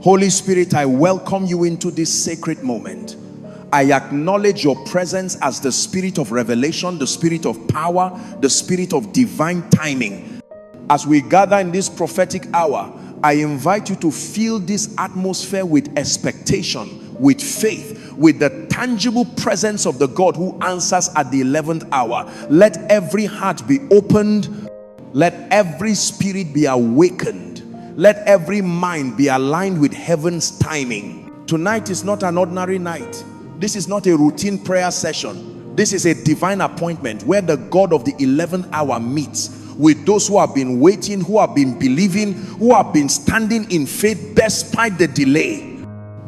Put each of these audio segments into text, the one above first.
Holy Spirit, I welcome you into this sacred moment. I acknowledge your presence as the spirit of revelation, the spirit of power, the spirit of divine timing. As we gather in this prophetic hour, I invite you to fill this atmosphere with expectation, with faith, with the tangible presence of the God who answers at the 11th hour. Let every heart be opened. Let every spirit be awakened. Let every mind be aligned with heaven's timing. Tonight is not an ordinary night. This is not a routine prayer session. This is a divine appointment where the God of the 11th hour meets with those who have been waiting, who have been believing, who have been standing in faith despite the delay.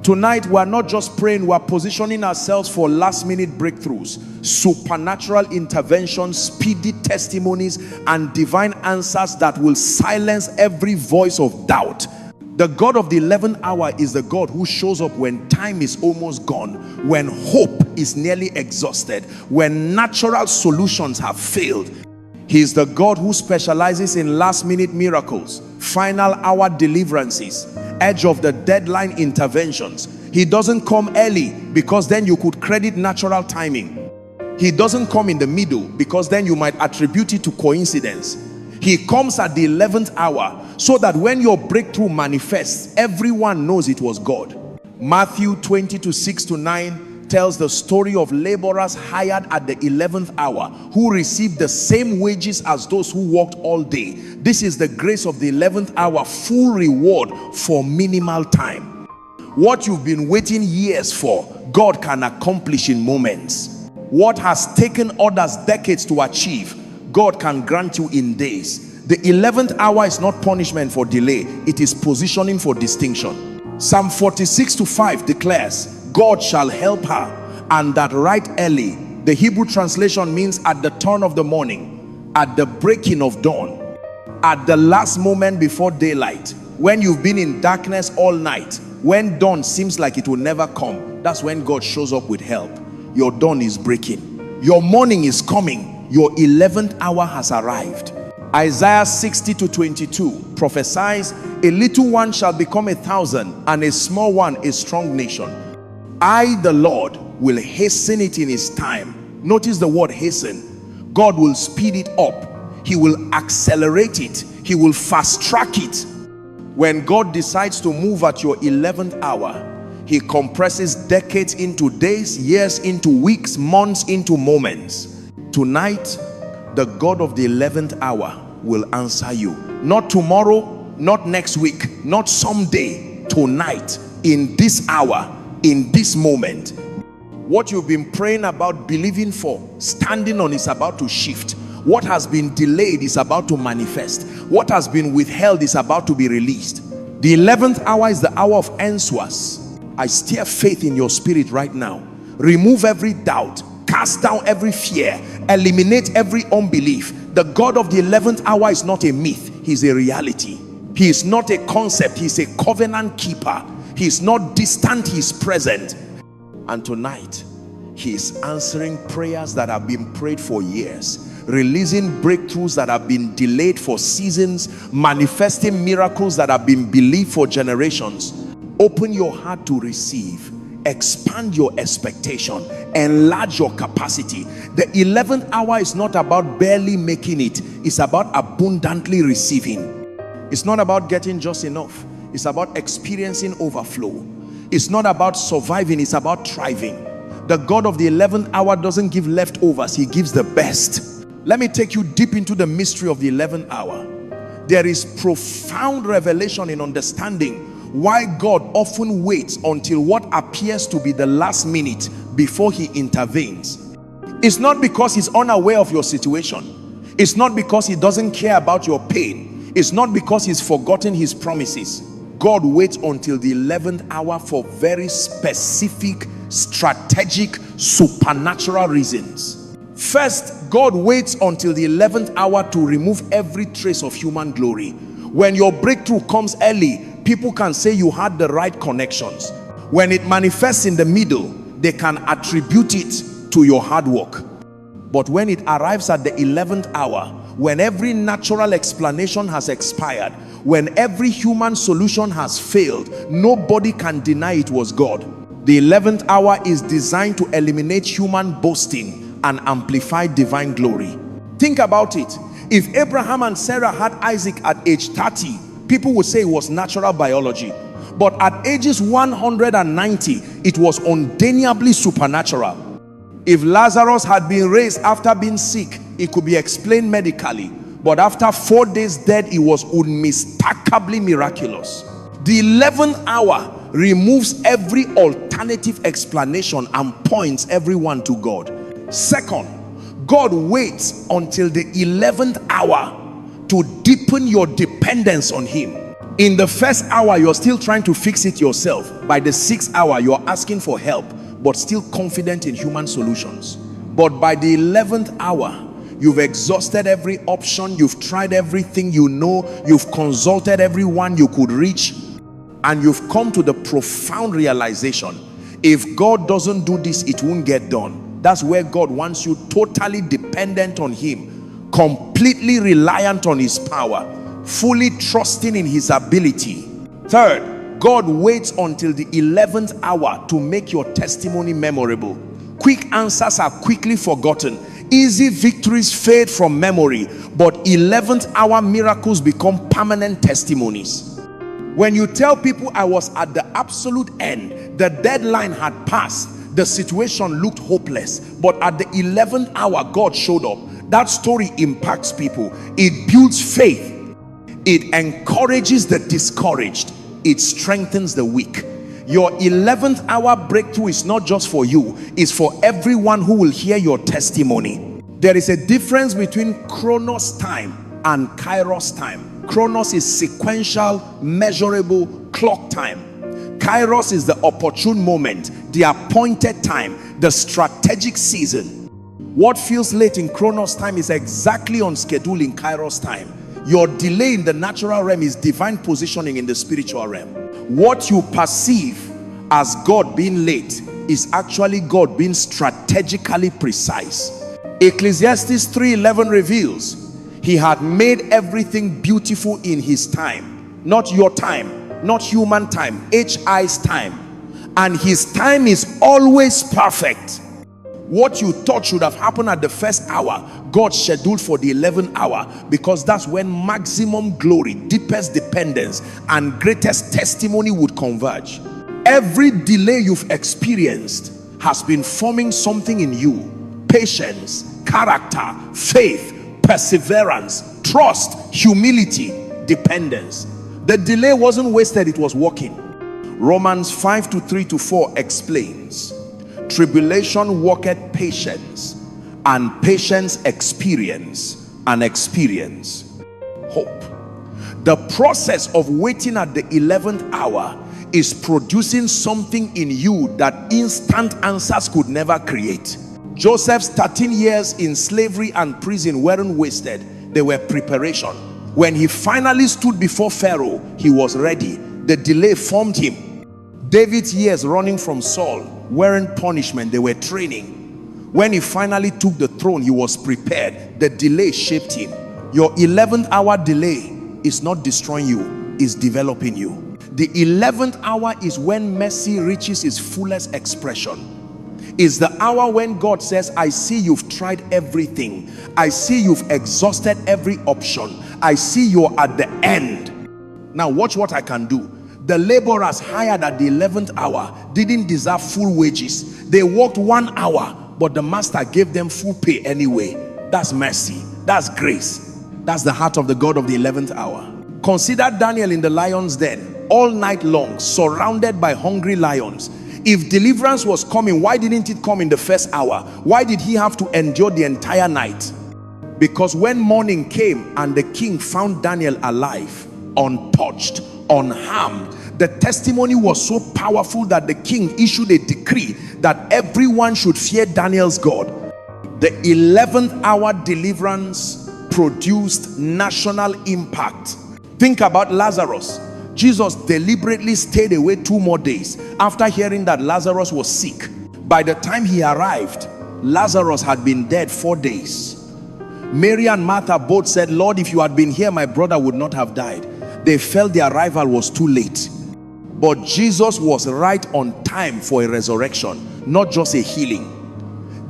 Tonight we are not just praying, we are positioning ourselves for last minute breakthroughs, supernatural interventions, speedy testimonies, and divine answers that will silence every voice of doubt. The God of the 11th hour is the God who shows up when time is almost gone, when hope is nearly exhausted, when natural solutions have failed. He is the God who specializes in last minute miracles, final hour deliverances, edge of the deadline interventions. He doesn't come early because then you could credit natural timing. He doesn't come in the middle because then you might attribute it to coincidence. He comes at the 11th hour so that when your breakthrough manifests, everyone knows it was God. Matthew 20:6-9 tells the story of laborers hired at the 11th hour who received the same wages as those who worked all day. This is the grace of the 11th hour, full reward for minimal time. What you've been waiting years for, God can accomplish in moments. What has taken others decades to achieve, God can grant you in days. The 11th hour is not punishment for delay, it is positioning for distinction. Psalm 46:5 declares, God shall help her, and that right early. The Hebrew translation means at the turn of the morning, at the breaking of dawn, at the last moment before daylight. When you've been in darkness all night, when dawn seems like it will never come, that's when God shows up with help. Your dawn is breaking, your morning is coming, your 11th hour has arrived. Isaiah 60:22 prophesies, a little one shall become 1,000, and a small one a strong nation. I, the Lord, will hasten it in his time. Notice the word hasten. God will speed it up. He will accelerate it. He will fast track it. When God decides to move at your 11th hour, he compresses decades into days, years into weeks, months into moments. Tonight, the God of the 11th hour will answer you. Not tomorrow, not next week, not someday. Tonight, in this hour, in this moment. What you've been praying about, believing for, standing on is about to shift. What has been delayed is about to manifest. What has been withheld is about to be released. The 11th hour is the hour of answers. I stir faith in your spirit right now. Remove every doubt, cast down every fear, eliminate every unbelief. The God of the 11th hour is not a myth, he's a reality. He is not a concept, he's a covenant keeper. He's not distant, he's present. And tonight, he is answering prayers that have been prayed for years, releasing breakthroughs that have been delayed for seasons, manifesting miracles that have been believed for generations. Open your heart to receive. Expand your expectation. Enlarge your capacity. The 11th hour is not about barely making it. It's about abundantly receiving. It's not about getting just enough. It's about experiencing overflow. It's not about surviving, it's about thriving. The God of the 11th hour doesn't give leftovers, he gives the best. Let me take you deep into the mystery of the 11th hour. There is profound revelation in understanding why God often waits until what appears to be the last minute before he intervenes. It's not because he's unaware of your situation. It's not because he doesn't care about your pain. It's not because he's forgotten his promises. God waits until the 11th hour for very specific, strategic, supernatural reasons. First, God waits until the 11th hour to remove every trace of human glory. When your breakthrough comes early, people can say you had the right connections. When it manifests in the middle, they can attribute it to your hard work. But when it arrives at the 11th hour, when every natural explanation has expired, when every human solution has failed, nobody can deny it was God. The 11th hour is designed to eliminate human boasting and amplify divine glory. Think about it. If Abraham and Sarah had Isaac at age 30, people would say it was natural biology. But at ages 190, it was undeniably supernatural. If Lazarus had been raised after being sick, it could be explained medically. But after 4 days dead, it was unmistakably miraculous. The 11th hour removes every alternative explanation and points everyone to God. Second, God waits until the 11th hour to deepen your dependence on him. In the first hour, you're still trying to fix it yourself. By the 6th hour, you're asking for help, but still confident in human solutions. But by the 11th hour, you've exhausted every option, you've tried everything you know, you've consulted everyone you could reach, and you've come to the profound realization, if God doesn't do this, it won't get done. That's where God wants you totally dependent on him, completely reliant on his power, fully trusting in his ability. Third, God waits until the 11th hour to make your testimony memorable. Quick answers are quickly forgotten. Easy victories fade from memory, but 11th hour miracles become permanent testimonies. When you tell people, I was at the absolute end, the deadline had passed, the situation looked hopeless, but at the 11th hour God showed up, that story impacts people. It builds faith, it encourages the discouraged, it strengthens the weak. Your 11th hour breakthrough is not just for you, it's for everyone who will hear your testimony. There is a difference between Chronos time and Kairos time. Chronos is sequential, measurable clock time. Kairos is the opportune moment, the appointed time, the strategic season. What feels late in Chronos time is exactly on schedule in Kairos time. Your delay in the natural realm is divine positioning in the spiritual realm. What you perceive as God being late is actually God being strategically precise. Ecclesiastes 3:11 reveals he had made everything beautiful in his time. Not your time, not human time, HI's time. And his time is always perfect. What you thought should have happened at the first hour, God scheduled for the 11th hour, because that's when maximum glory, deepest dependence, and greatest testimony would converge. Every delay you've experienced has been forming something in you. Patience, character, faith, perseverance, trust, humility, dependence. The delay wasn't wasted, it was working. Romans 5:3-4 explains, tribulation worketh patience, and patience experience, and experience hope. The process of waiting at the 11th hour is producing something in you that instant answers could never create. Joseph's 13 years in slavery and prison weren't wasted, they were preparation. When he finally stood before Pharaoh, he was ready. The delay formed him. David's years running from Saul weren't punishment, they were training. When he finally took the throne, he was prepared. The delay shaped him. Your 11th hour delay is not destroying you, it's developing you. The 11th hour is when mercy reaches its fullest expression. Is the hour when God says, I see you've tried everything, I see you've exhausted every option, I see you're at the end. Now watch what I can do. The laborers hired at the 11th hour didn't deserve full wages. They worked 1 hour, but the master gave them full pay anyway. That's mercy, that's grace. That's the heart of the God of the 11th hour. Consider Daniel in the lion's den, all night long, surrounded by hungry lions. If deliverance was coming, why didn't it come in the first hour? Why did he have to endure the entire night? Because when morning came and the king found Daniel alive, untouched, unharmed, the testimony was so powerful that the king issued a decree that everyone should fear Daniel's God. The 11th hour deliverance produced national impact. Think about Lazarus. Jesus deliberately stayed away 2 more days after hearing that Lazarus was sick. By the time he arrived, Lazarus had been dead 4 days. Mary and Martha both said, Lord, if you had been here, my brother would not have died. They felt the arrival was too late. But Jesus was right on time for a resurrection, not just a healing.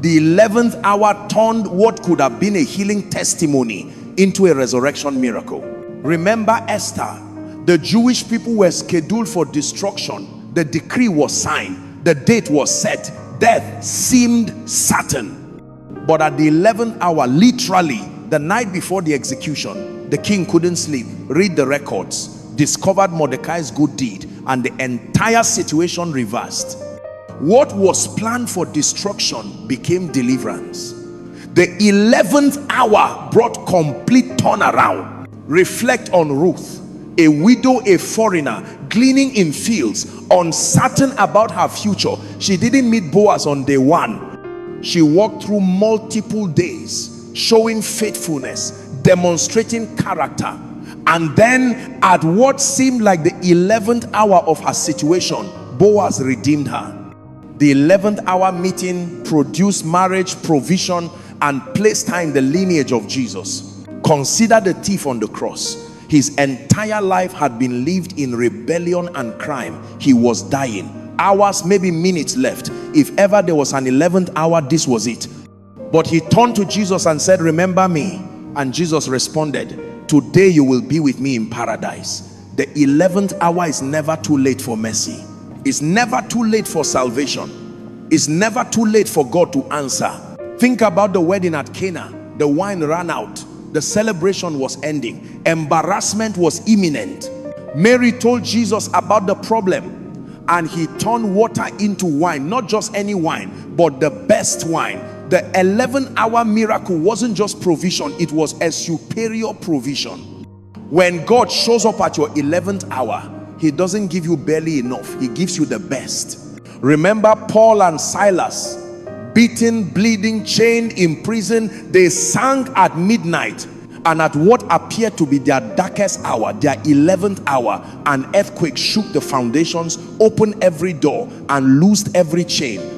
The 11th hour turned what could have been a healing testimony into a resurrection miracle. Remember Esther, the Jewish people were scheduled for destruction. The decree was signed, the date was set, death seemed certain. But at the 11th hour, literally the night before the execution, the king couldn't sleep, read the records, discovered Mordecai's good deed, and the entire situation reversed. What was planned for destruction became deliverance. The 11th hour brought complete turnaround. Reflect on Ruth, a widow, a foreigner, gleaning in fields, uncertain about her future. She didn't meet Boaz on day one. She walked through multiple days, showing faithfulness, demonstrating character. And then at what seemed like the 11th hour of her situation, Boaz redeemed her. The 11th hour meeting produced marriage, provision, and placed her in the lineage of Jesus. Consider the thief on the cross. His entire life had been lived in rebellion and crime. He was dying. Hours, maybe minutes left. If ever there was an 11th hour, this was it. But he turned to Jesus and said, remember me. And Jesus responded, today you will be with me in paradise. The 11th hour is never too late for mercy. It's never too late for salvation. It's never too late for God to answer. Think about the wedding at Cana. The wine ran out. The celebration was ending. Embarrassment was imminent. Mary told Jesus about the problem, and he turned water into wine. Not just any wine, but the best wine. The 11th hour miracle wasn't just provision, it was a superior provision. When God shows up at your 11th hour, he doesn't give you barely enough, he gives you the best. Remember Paul and Silas, beaten, bleeding, chained, in prison. They sang at midnight, and at what appeared to be their darkest hour, their 11th hour, an earthquake shook the foundations, opened every door, and loosed every chain.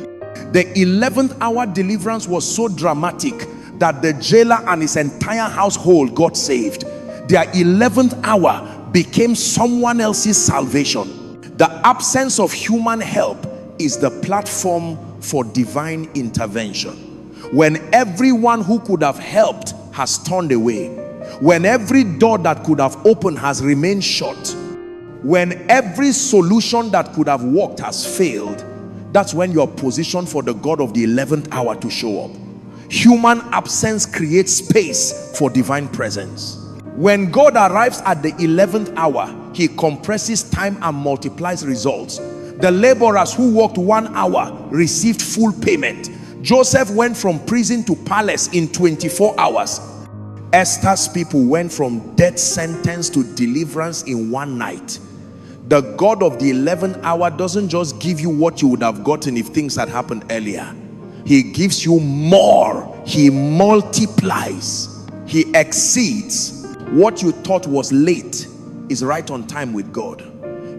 The 11th hour deliverance was so dramatic that the jailer and his entire household got saved. Their 11th hour became someone else's salvation. The absence of human help is the platform for divine intervention. When everyone who could have helped has turned away, when every door that could have opened has remained shut, when every solution that could have worked has failed, that's when you're positioned for the God of the 11th hour to show up. Human absence creates space for divine presence. When God arrives at the 11th hour, he compresses time and multiplies results. The laborers who worked 1 hour received full payment. Joseph went from prison to palace in 24 hours. Esther's people went from death sentence to deliverance in one night. The God of the 11th hour doesn't just give you what you would have gotten if things had happened earlier. He gives you more. He multiplies. He exceeds. What you thought was late is right on time with God.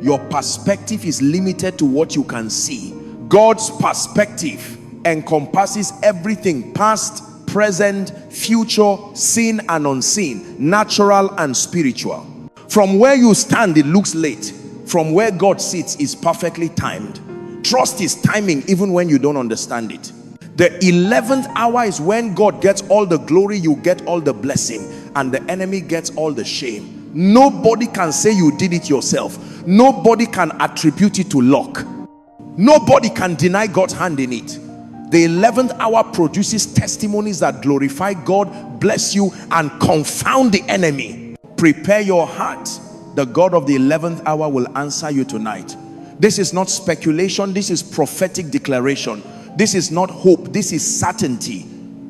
Your perspective is limited to what you can see. God's perspective encompasses everything: past, present, future, seen and unseen, natural and spiritual. From where you stand, it looks late. From where God sits is perfectly timed. Trust his timing even when you don't understand it. The 11th hour is when God gets all the glory, you get all the blessing, and the enemy gets all the shame. Nobody can say you did it yourself. Nobody can attribute it to luck. Nobody can deny God's hand in it. The 11th hour produces testimonies that glorify God, bless you, and confound the enemy. Prepare your heart. The God of the 11th hour will answer you tonight. This is not speculation. This is prophetic declaration. This is not hope. This is certainty.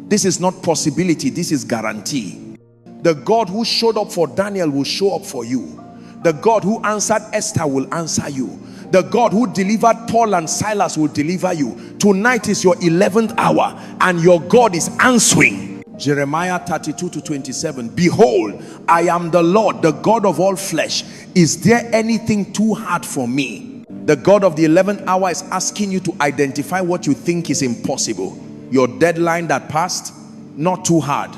This is not possibility. This is guarantee. The God who showed up for Daniel will show up for you. The God who answered Esther will answer you. The God who delivered Paul and Silas will deliver you. Tonight is your 11th hour and your God is answering. Jeremiah 32:27. Behold, I am the Lord, the God of all flesh. Is there anything too hard for me? The God of the 11th hour is asking you to identify what you think is impossible. Your deadline that passed, not too hard.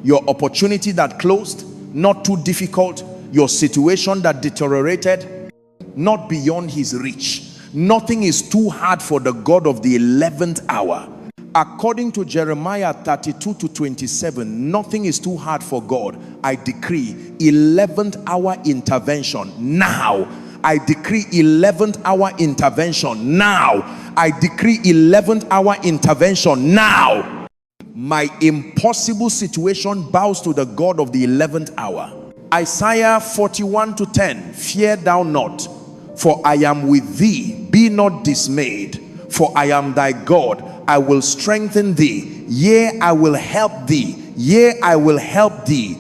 Your opportunity that closed, not too difficult. your situation that deteriorated, not beyond his reach. Nothing is too hard for the God of the 11th hour. According to Jeremiah 32:27, nothing is too hard for God. I decree 11th hour intervention now. I decree 11th hour intervention now. I decree 11th hour intervention now. My impossible situation bows to the God of the 11th hour. Isaiah 41:10, fear thou not, for I am with thee. Be not dismayed, for I am thy God. I will strengthen thee. Yea, I will help thee. Yea, I will help thee.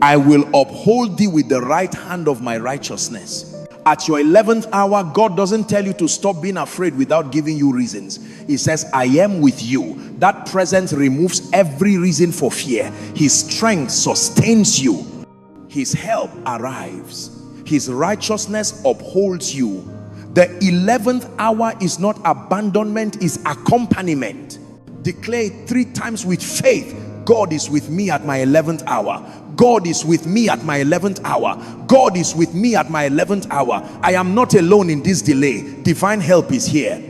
I will uphold thee with the right hand of my righteousness. At your 11th hour, God doesn't tell you to stop being afraid without giving you reasons. He says, I am with you. That presence removes every reason for fear. His strength sustains you. His help arrives. His righteousness upholds you. The 11th hour is not abandonment, is accompaniment. Declare it 3 times with faith. God is with me at my 11th hour. God is with me at my 11th hour. God is with me at my 11th hour. I am not alone in this delay. Divine help is here.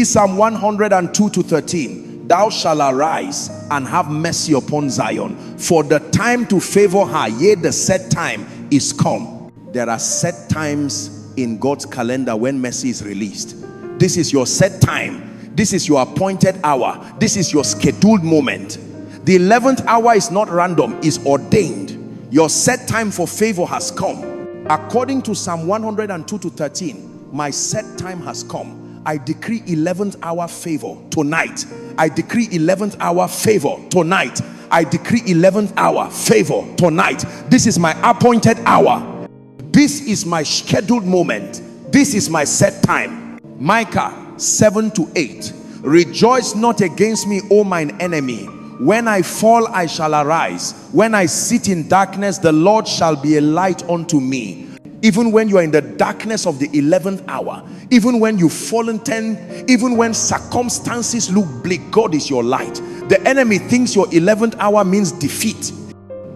Psalm 102:13. Thou shalt arise and have mercy upon Zion, for the time to favor her, yea, the set time is come. There are set times in God's calendar when mercy is released. This is your set time. This is your appointed hour. This is your scheduled moment. The 11th hour is not random, it's ordained. Your set time for favor has come. According to Psalm 102:13, my set time has come. I decree 11th hour favor tonight. I decree 11th hour favor tonight. I decree 11th hour favor tonight. This is my appointed hour. This is my scheduled moment. This is my set time. Micah 7:8. Rejoice not against me, O mine enemy. When I fall, I shall arise. When I sit in darkness, the Lord shall be a light unto me. Even when you are in the darkness of the 11th hour, even when you've fallen 10, even when circumstances look bleak, God is your light. The enemy thinks your 11th hour means defeat,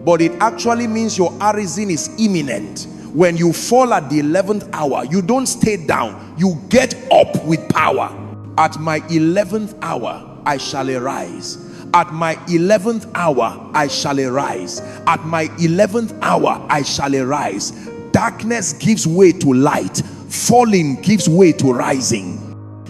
but it actually means your arisen is imminent. When you fall at the 11th hour, you don't stay down, you get up with power. At my 11th hour, I shall arise. At my 11th hour, I shall arise. At my 11th hour, I shall arise. Darkness gives way to light. Falling gives way to rising.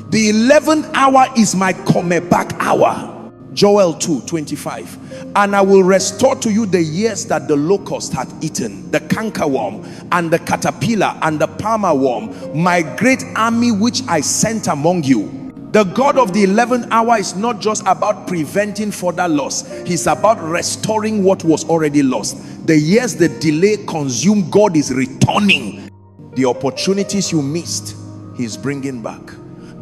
The 11th hour is my come back hour. Joel 2:25. And I will restore to you the years that the locust hath eaten, the cankerworm and the caterpillar and the palmer worm, my great army which I sent among you. The God of the 11th hour is not just about preventing further loss. He's about restoring what was already lost. The years the delay consumed, God is returning. The opportunities you missed, He's bringing back.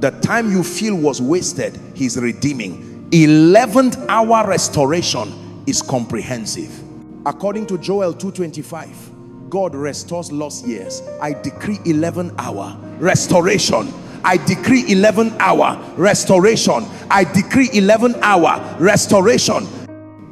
The time you feel was wasted, He's redeeming. 11th hour restoration is comprehensive. According to Joel 2:25, God restores lost years. I decree 11th hour restoration. I decree 11th hour restoration. I decree 11th hour restoration.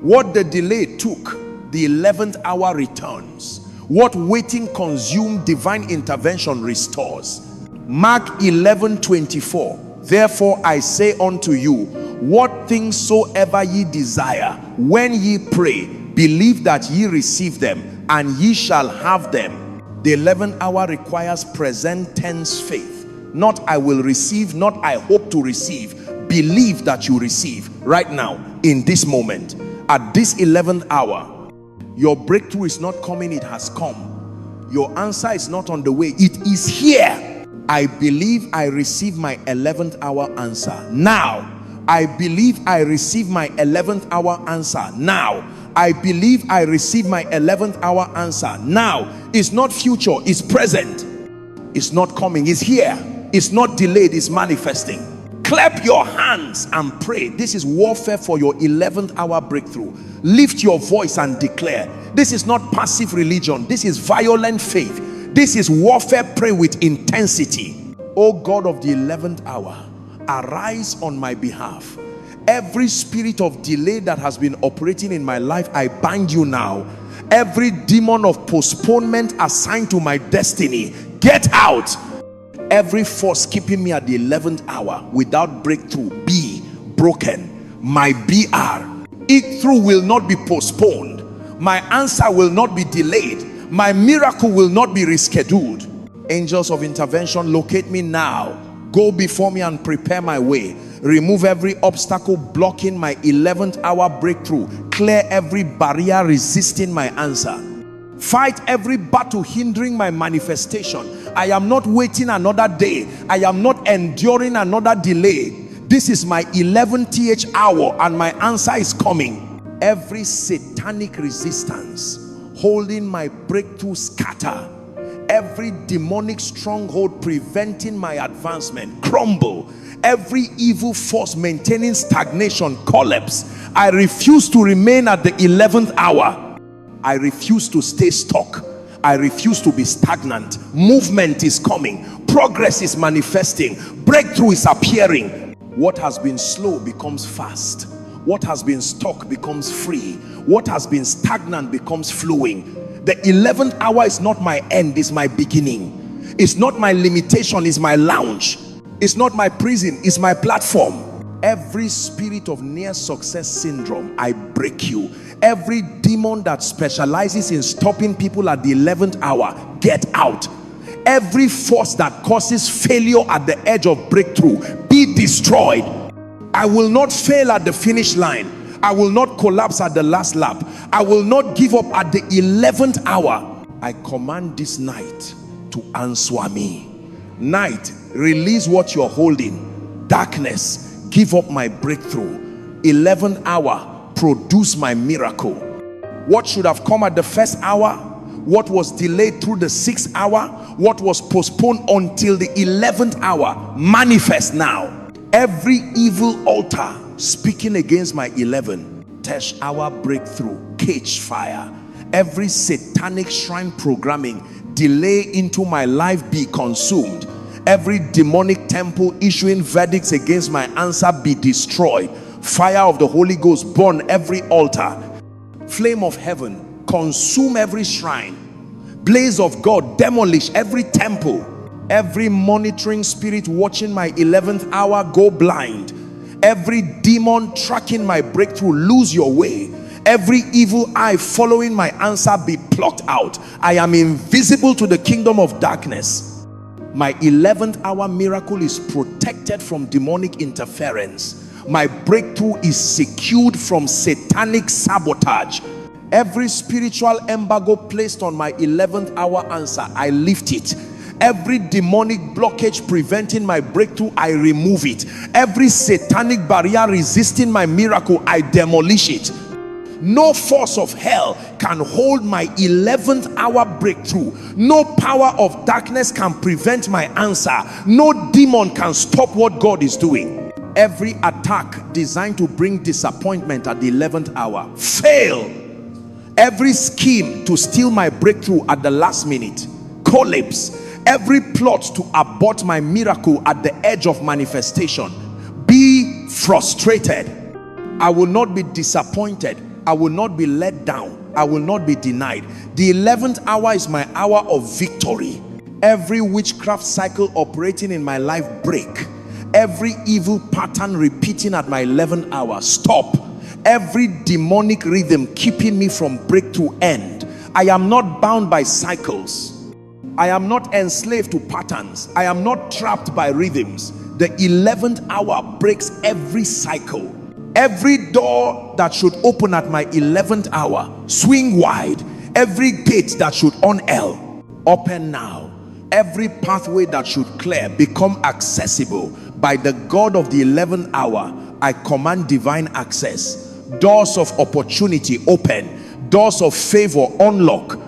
What the delay took, the 11th hour returns. What waiting consumed, divine intervention restores. Mark 11:24. Therefore I say unto you, what things soever ye desire, when ye pray, believe that ye receive them, and ye shall have them. The 11th hour requires present tense faith. Not I will receive, not I hope to receive. Believe that you receive right now, in this moment. At this 11th hour, your breakthrough is not coming, it has come. Your answer is not on the way, it is here. I believe I receive my 11th hour answer now. I believe I receive my 11th hour answer now. I believe I receive my 11th hour answer now. It's not future, it's present. It's not coming, it's here. It's not delayed, it's manifesting. Clap your hands and pray. This is warfare for your 11th hour breakthrough. Lift your voice and declare. This is not passive religion, this is violent faith. This is warfare. Pray with intensity. Oh God of the 11th hour, arise on my behalf. Every spirit of delay that has been operating in my life, I bind you now. Every demon of postponement assigned to my destiny, get out. Every force keeping me at the 11th hour without breakthrough, be broken. My it through will not be postponed. My answer will not be delayed. My miracle will not be rescheduled. Angels of intervention, locate me now. Go before me and prepare my way. Remove every obstacle blocking my 11th hour breakthrough. Clear every barrier resisting my answer. Fight every battle hindering my manifestation. I am not waiting another day. I am not enduring another delay. This is my 11th hour and my answer is coming. Every satanic resistance holding my breakthrough, scatter. Every demonic stronghold preventing my advancement, crumble. Every evil force maintaining stagnation, collapse. I refuse to remain at the 11th hour. I refuse to stay stuck. I refuse to be stagnant. Movement is coming. Progress is manifesting. Breakthrough is appearing. What has been slow becomes fast. What has been stuck becomes free. What has been stagnant becomes flowing. The 11th hour is not my end, it's my beginning. It's not my limitation, it's my lounge. It's not my prison, it's my platform. Every spirit of near success syndrome, I break you. Every demon that specializes in stopping people at the 11th hour, get out. Every force that causes failure at the edge of breakthrough, be destroyed. I will not fail at the finish line. I will not collapse at the last lap. I will not give up at the 11th hour. I command this night to answer me. Night, release what you're holding. Darkness, give up my breakthrough. 11th hour, produce my miracle. What should have come at the first hour, what was delayed through the 6th hour, what was postponed until the 11th hour, manifest now. Every evil altar speaking against my 10th hour breakthrough, catch fire. Every satanic shrine programming, delay into my life, be consumed. Every demonic temple issuing verdicts against my answer, be destroyed. Fire of the Holy Ghost burn every altar. Flame of heaven consume every shrine. Blaze of God demolish every temple. Every monitoring spirit watching my 11th hour, go blind. Every demon tracking my breakthrough, lose your way. Every evil eye following my answer, be plucked out. I am invisible to the kingdom of darkness. My 11th hour miracle is protected from demonic interference. My breakthrough is secured from satanic sabotage. Every spiritual embargo placed on my 11th hour answer, I lift it. Every demonic blockage preventing my breakthrough, I remove it. Every satanic barrier resisting my miracle, I demolish it. No force of hell can hold my 11th hour breakthrough. No power of darkness can prevent my answer. No demon can stop what God is doing. Every attack designed to bring disappointment at the 11th hour, fail. Every scheme to steal my breakthrough at the last minute, collapse. Every plot to abort my miracle at the edge of manifestation, be frustrated. I will not be disappointed. I will not be let down. I will not be denied. The 11th hour is my hour of victory. Every witchcraft cycle operating in my life, break. Every evil pattern repeating at my 11th hour, stop. Every demonic rhythm keeping me from breakthrough, end. I am not bound by cycles. I am not enslaved to patterns. I am not trapped by rhythms. The 11th hour breaks every cycle. Every door that should open at my 11th hour, swing wide. Every gate that should on-L, open now. Every pathway that should clear, become accessible. By the God of the 11th hour, I command divine access. Doors of opportunity open. Doors of favor unlock.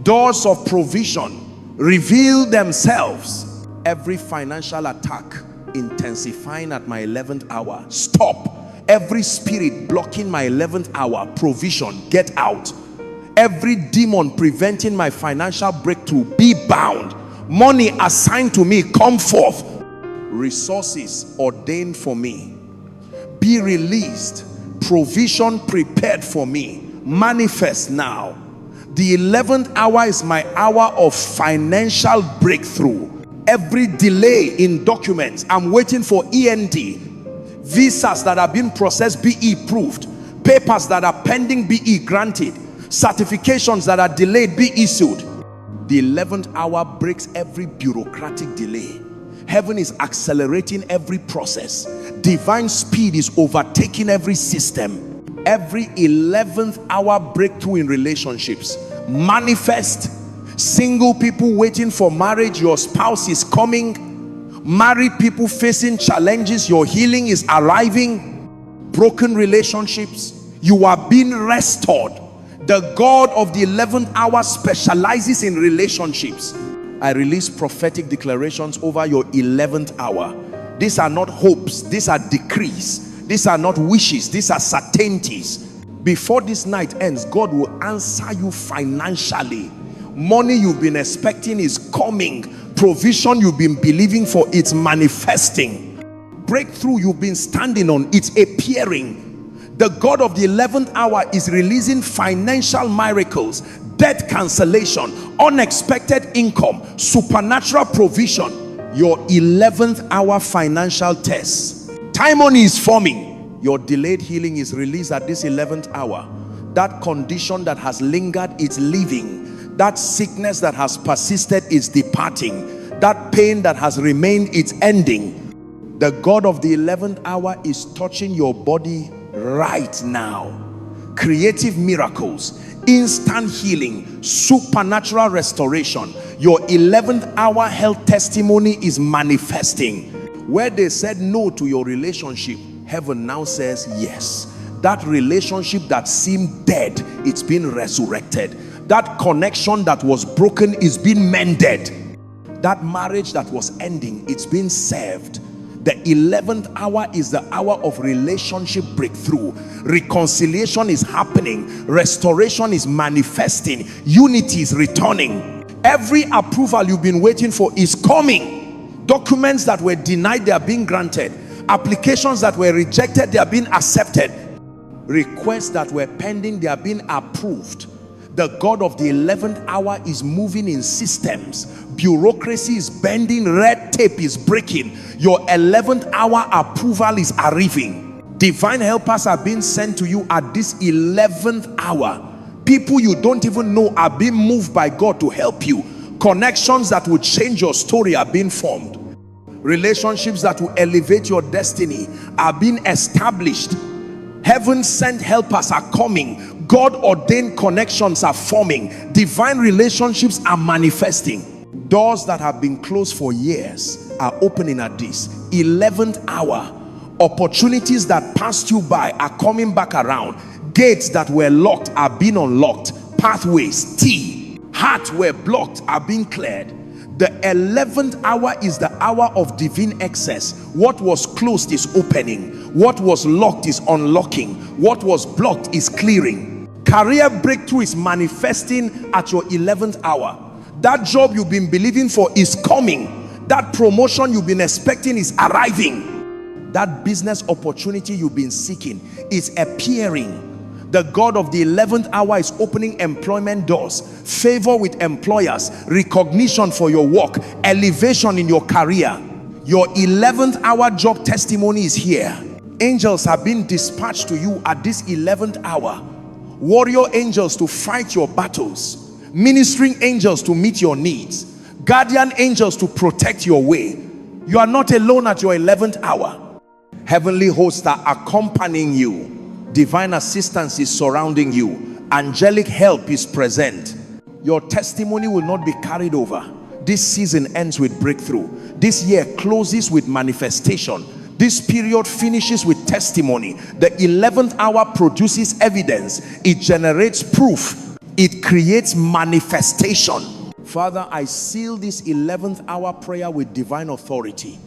Doors of provision reveal themselves. Every financial attack intensifying at my 11th hour, stop. Every spirit blocking my 11th hour provision, get out. Every demon preventing my financial breakthrough, be bound. Money assigned to me, come forth. Resources ordained for me, be released. Provision prepared for me, manifest now. The 11th hour is my hour of financial breakthrough. Every delay in documents, I'm waiting for END. Visas that are being processed, be approved. Papers that are pending, be granted. Certifications that are delayed, be issued. The 11th hour breaks every bureaucratic delay. Heaven is accelerating every process. Divine speed is overtaking every system. Every 11th hour breakthrough in relationships manifest. Single people waiting for marriage, your spouse is coming. Married people facing challenges, your healing is arriving. Broken relationships, you are being restored. The God of the 11th hour specializes in relationships. I release prophetic declarations over your 11th hour. These are not hopes, these are decrees. These are not wishes, these are certainties. Before this night ends, God will answer you financially. Money you've been expecting is coming. Provision you've been believing for, it's manifesting. Breakthrough you've been standing on, it's appearing. The God of the 11th hour is releasing financial miracles, debt cancellation, unexpected income, supernatural provision. Your 11th hour financial test. Testimony is forming. Your delayed healing is released at this 11th hour. That condition that has lingered, it's leaving. That sickness that has persisted is departing. That pain that has remained, it's ending. The God of the 11th hour is touching your body right now. Creative miracles, instant healing, supernatural restoration. Your 11th hour health testimony is manifesting. Where they said no to your relationship, heaven now says yes. That relationship that seemed dead, it's been resurrected. That connection that was broken is being mended. That marriage that was ending, it's been saved. The 11th hour is the hour of relationship breakthrough. Reconciliation is happening. Restoration is manifesting. Unity is returning. Every approval you've been waiting for is coming. Documents that were denied, they are being granted. Applications that were rejected, they are being accepted. Requests that were pending, they are being approved. The God of the 11th hour is moving in systems. Bureaucracy is bending, red tape is breaking. Your 11th hour approval is arriving. Divine helpers are being sent to you at this 11th hour. People you don't even know are being moved by God to help you. Connections that will change your story are being formed. Relationships that will elevate your destiny are being established. Heaven sent helpers are coming. God ordained connections are forming. Divine relationships are manifesting. Doors that have been closed for years are opening at this 11th hour. Opportunities that passed you by are coming back around. Gates that were locked are being unlocked. Pathways, hearts were blocked are being cleared. The 11th hour is the hour of divine excess. What was closed is opening. What was locked is unlocking. What was blocked is clearing. Career breakthrough is manifesting at your 11th hour. That job you've been believing for is coming. That promotion you've been expecting is arriving. That business opportunity you've been seeking is appearing. The God of the 11th hour is opening employment doors, favor with employers, recognition for your work, elevation in your career. Your 11th hour job testimony is here. Angels have been dispatched to you at this 11th hour. Warrior angels to fight your battles, ministering angels to meet your needs, guardian angels to protect your way. You are not alone at your 11th hour. Heavenly hosts are accompanying you. Divine assistance is surrounding you. Angelic help is present. Your testimony will not be carried over. This season ends with breakthrough. This year closes with manifestation. This period finishes with testimony. The 11th hour produces evidence. It generates proof. It creates manifestation. Father, I seal this 11th hour prayer with divine authority.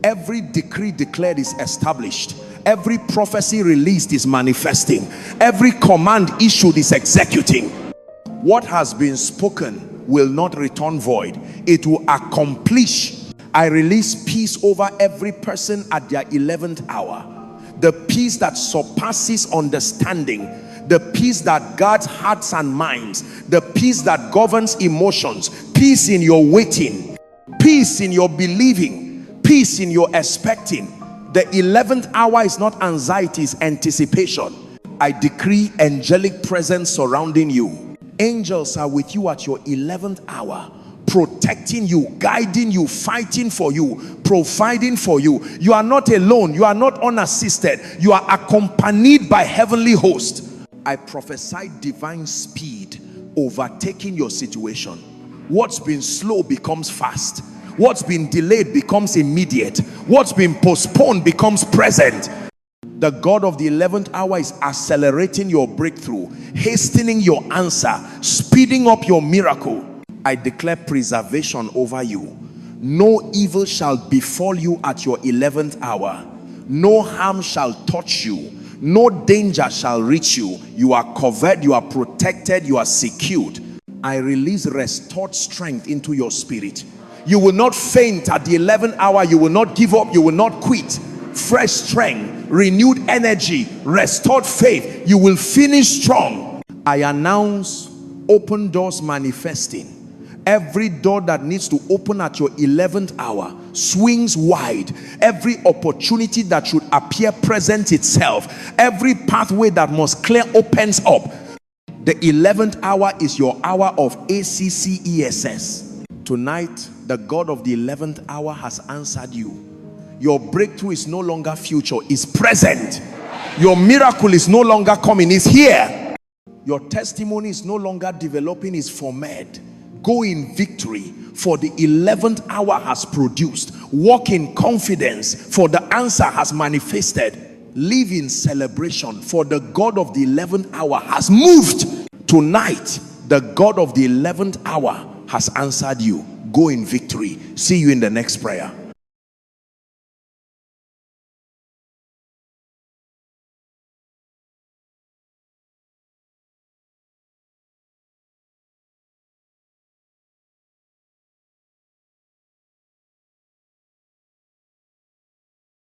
Every decree declared is established. Every prophecy released is manifesting. Every command issued is executing. What has been spoken will not return void. It will accomplish. I release peace over every person at their 11th hour. The peace that surpasses understanding. the peace that guards hearts and minds, the peace that governs emotions, peace in your waiting, peace in your believing, peace in your expecting. The 11th hour is not anxiety, it's anticipation. I decree angelic presence surrounding you. Angels are with you at your 11th hour, protecting you, guiding you, fighting for you, providing for you. You are not alone. You are not unassisted. You are accompanied by heavenly hosts. I prophesy divine speed overtaking your situation. What's been slow becomes fast. What's been delayed becomes immediate. What's been postponed becomes present. The God of the 11th hour is accelerating your breakthrough, hastening your answer, speeding up your miracle. I declare preservation over you. No evil shall befall you at your 11th hour. No harm shall touch you. No danger shall reach you. You are covered, you are protected, you are secured. I release restored strength into your spirit. You will not faint at the 11th hour. You will not give up. You will not quit. Fresh strength, renewed energy, restored faith. You will finish strong. I announce open doors manifesting. Every door that needs to open at your 11th hour swings wide. Every opportunity that should appear presents itself. Every pathway that must clear opens up. The 11th hour is your hour of ACCESS. Tonight, the God of the 11th hour has answered you. Your breakthrough is no longer future, it's present. Your miracle is no longer coming, it's here. Your testimony is no longer developing, it's formed. Go in victory, for the 11th hour has produced. Walk in confidence, for the answer has manifested. Live in celebration, for the God of the 11th hour has moved. Tonight, the God of the 11th hour has answered you. Go in victory. See you in the next prayer.